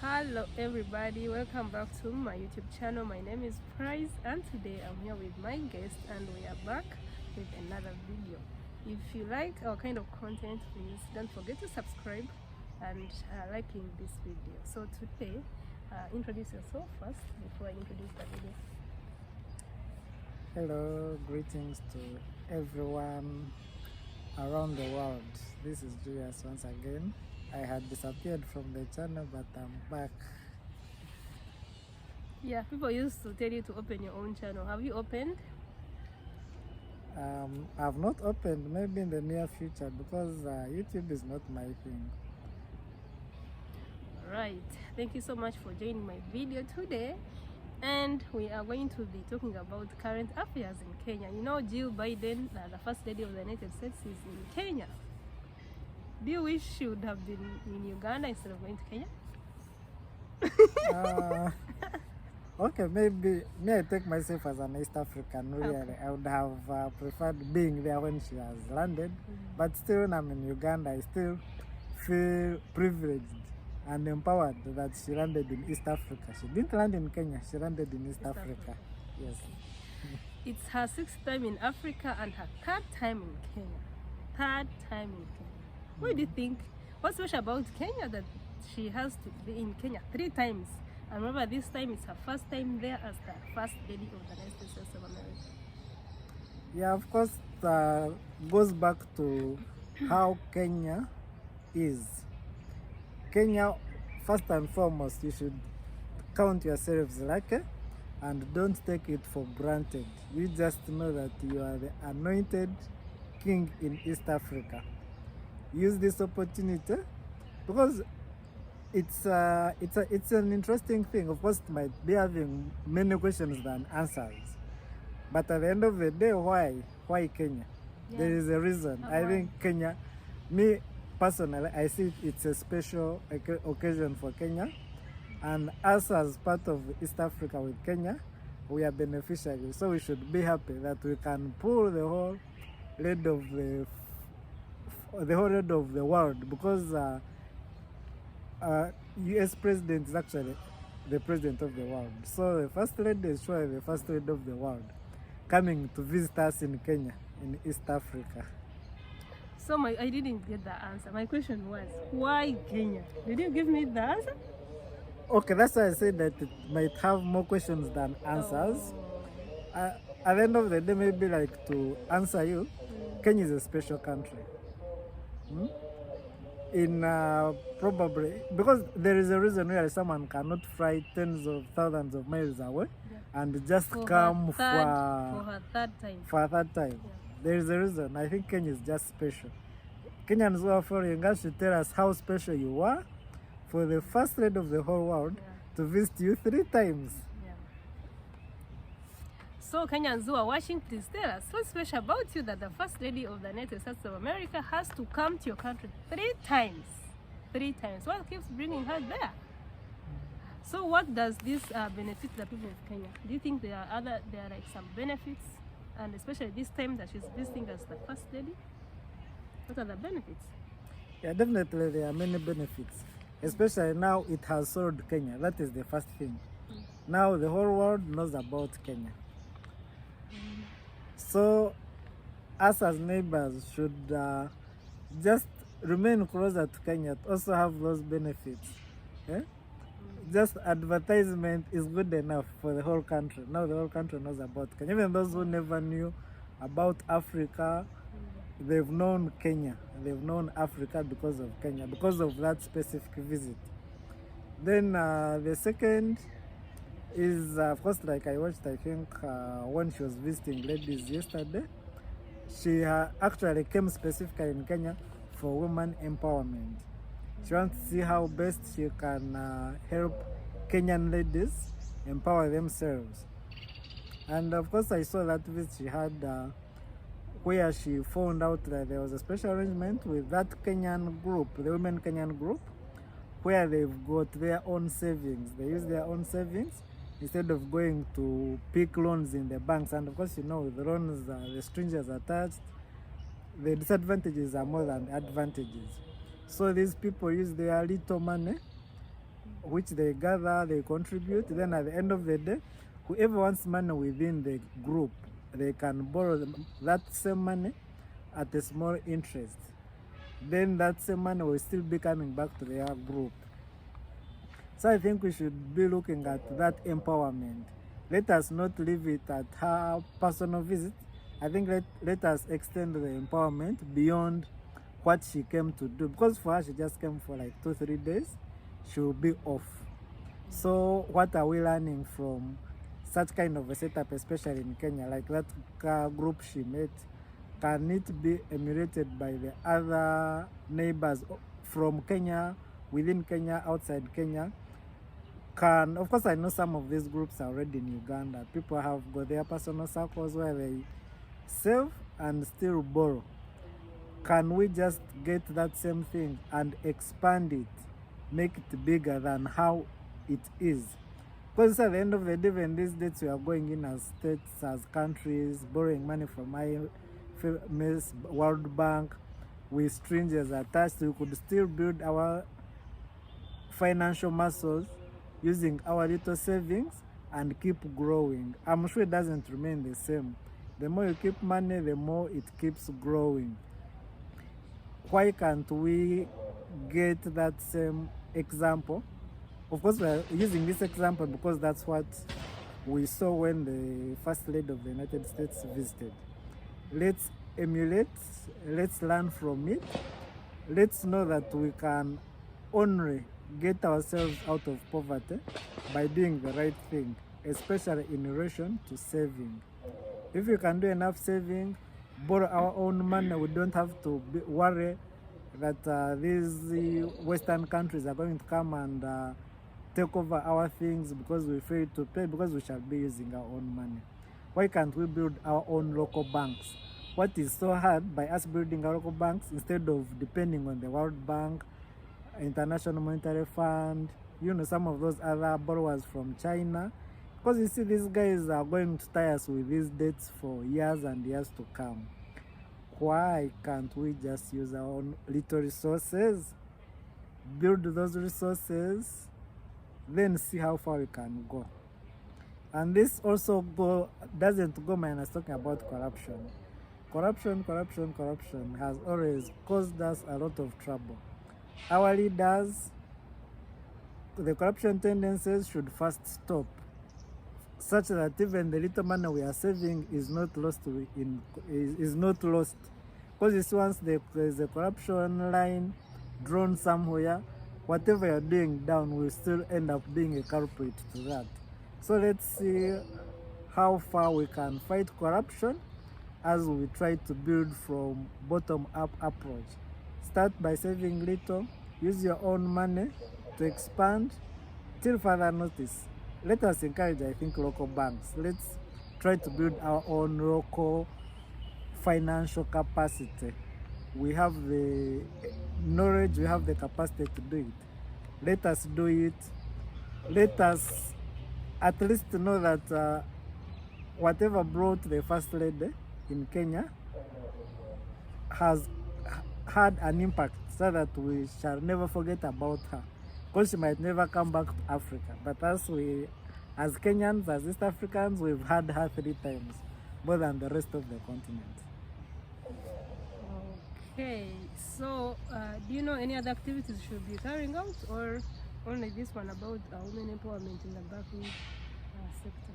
Hello everybody, welcome back to my YouTube channel. My name is Price and today I'm here with my guest and we are back with another video. If you like our kind of content, please don't forget to subscribe and liking this video. So today, introduce yourself first before I introduce the video. Hello, greetings to everyone around the world. This is Julius once again. I had disappeared from the channel, but I'm back. Yeah, people used to tell you to open your own channel. Have you opened? I've not opened, maybe in the near future, because YouTube is not my thing. Right, thank you so much for joining my video today. And we are going to be talking about current affairs in Kenya. You know, Jill Biden, the First Lady of the United States, is in Kenya. Do you wish she would have been in Uganda instead of going to Kenya? Okay, maybe I take myself as an East African, really. Okay. I would have preferred being there when she has landed. But still, when I'm in Uganda, I still feel privileged and empowered that she landed in East Africa. She didn't land in Kenya, she landed in East Africa. Yes. It's her 6th time in Africa and her 3rd time in Kenya. 3rd time in Kenya. What do you think? What's special about Kenya that she has to be in Kenya 3 times? And remember, this time it's her 1st time there as the First Lady of the United States of America. Yeah, of course, goes back to how Kenya is. Kenya, first and foremost, you should count yourselves lucky and don't take it for granted. You just know that you are the anointed king in East Africa. Use this opportunity because it's an interesting thing. Of course, it might be having many questions than answers, but at the end of the day, why Kenya? Yeah. There is a reason. I think Kenya, me personally, I see it's a special occasion for Kenya, and us as part of East Africa with Kenya, we are beneficiaries. So we should be happy that we can pull the whole lead of the world, because U.S. president is actually the president of the world. So the First Lady is surely the First Lady of the world, coming to visit us in Kenya, in East Africa. So I didn't get the answer. My question was, why Kenya? Did you give me the answer? Okay, that's why I said that it might have more questions than answers. At the end of the day, maybe like to answer you, Kenya is a special country. In probably because there is a reason why someone cannot fly tens of thousands of miles away and just come for her third time. Yeah. There is a reason. I think Kenya is just special. Kenyans who are following us should tell us how special you are for the First Lady of the whole world to visit you 3 times. So Kenyans who are watching, please tell us what's special about you that the First Lady of the United States of America has to come to your country 3 times. 3 times. What keeps bringing her there? So what does this benefit the people of Kenya? Do you think there are like some benefits, and especially this time that she's visiting as the First Lady? What are the benefits? Yeah, definitely there are many benefits. Especially now it has sold Kenya. That is the first thing. Now the whole world knows about Kenya. So us as neighbors should just remain closer to Kenya to also have those benefits. Just advertisement is good enough for the whole country. Now the whole country knows about Kenya. Even those who never knew about Africa, they've known Kenya. They've known Africa because of Kenya, because of that specific visit. Then the second is, of course, like I watched, I think, when she was visiting ladies yesterday, she actually came specifically in Kenya for women empowerment. She wants to see how best she can help Kenyan ladies empower themselves. And of course, I saw that visit she had where she found out that there was a special arrangement with that Kenyan group, the Women Kenyan group, where they've got their own savings. They use their own savings instead of going to pick loans in the banks. And of course, you know, with loans, the strings are attached. the disadvantages are more than the advantages. So these people use their little money, which they gather, they contribute. Then at the end of the day, whoever wants money within the group, they can borrow that same money at a small interest. Then that same money will still be coming back to their group. So I think we should be looking at that empowerment. Let us not leave it at her personal visit. I think let us extend the empowerment beyond what she came to do. Because for her, she just came for like 2-3 days. She will be off. So what are we learning from such kind of a setup, especially in Kenya, like that group she met? Can it be emulated by the other neighbors from Kenya, within Kenya, outside Kenya? Of course, I know some of these groups are already in Uganda. People have got their personal circles where they save and still borrow. Can we just get that same thing and expand it, make it bigger than how it is? Because at the end of the day, when these days we are going in as states, as countries, borrowing money from IMF, World Bank, with strangers attached, we could still build our financial muscles using our little savings and keep growing. I'm sure it doesn't remain the same. The more you keep money, the more it keeps growing. Why can't we get that same example? Of course, we're using this example because that's what we saw when the First Lady of the United States visited. Let's emulate, let's learn from it. Let's know that we can only get ourselves out of poverty by doing the right thing, especially in relation to saving. If we can do enough saving, borrow our own money, we don't have to worry that these Western countries are going to come and take over our things because we fail to pay, because we shall be using our own money. Why can't we build our own local banks? What is so hard by us building our local banks instead of depending on the World Bank, International Monetary Fund, some of those other borrowers from China? Because you see, these guys are going to tie us with these debts for years and years to come. Why can't we just use our own little resources, build those resources, then see how far we can go? And this also doesn't go minus talking about corruption. Corruption has always caused us a lot of trouble. Our leaders, the corruption tendencies should first stop, such that even the little money we are saving is not lost. Because you see, once there is a corruption line drawn somewhere, whatever you're doing down will still end up being a culprit to that. So let's see how far we can fight corruption as we try to build from bottom-up approach. Start by saving little, use your own money to expand till further notice. Let us encourage, I think, local banks. Let's try to build our own local financial capacity. We have the knowledge, we have the capacity to do it. Let us do it. Let us at least know that whatever brought the First Lady in Kenya has had an impact, so that we shall never forget about her, because she might never come back to Africa. But as Kenyans, as East Africans, we've had her 3 times, more than the rest of the continent. Okay, so do you know any other activities we should be carrying out, or only this one about women empowerment in the banking sector?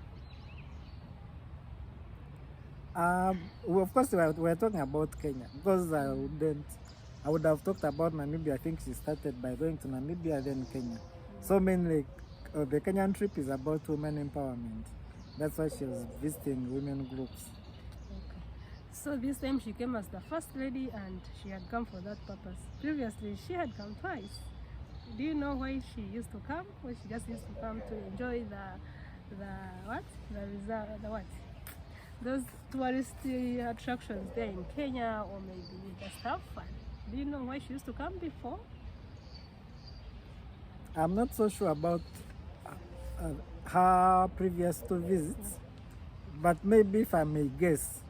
Well, of course, we're talking about Kenya, because I would have talked about Namibia. I think she started by going to Namibia, then Kenya. So mainly, the Kenyan trip is about women empowerment. That's why she was visiting women groups. Okay. So this time she came as the First Lady, and she had come for that purpose. Previously, she had come twice. Do you know why she used to come? Well, she just used to come to enjoy those tourist attractions there in Kenya, or maybe just have fun. Do you know why she used to come before? I'm not so sure about her previous 2 visits, but maybe if I may guess,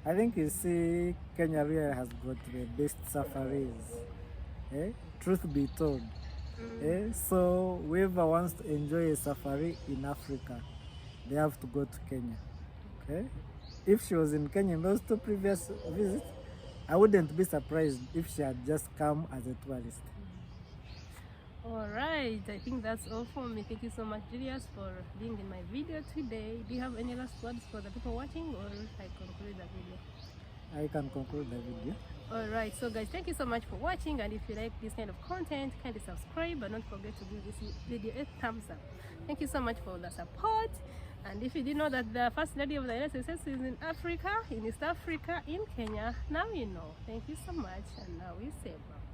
I think you see, Kenya really has got the best safaris. Eh? Truth be told. So whoever wants to enjoy a safari in Africa, they have to go to Kenya. Okay? If she was in Kenya in those two previous visits, I wouldn't be surprised if she had just come as a tourist. All right, I think that's all from me. Thank you so much, Julius, for being in my video today. Do you have any last words for the people watching, or I conclude the video? I can conclude the video. Alright, so guys, thank you so much for watching, and if you like this kind of content, kindly subscribe and don't forget to give this video a thumbs up. Thank you so much for the support. And if you didn't know that the First Lady of the United States is in Africa, in East Africa, in Kenya, now you know. Thank you so much, and now we say bye.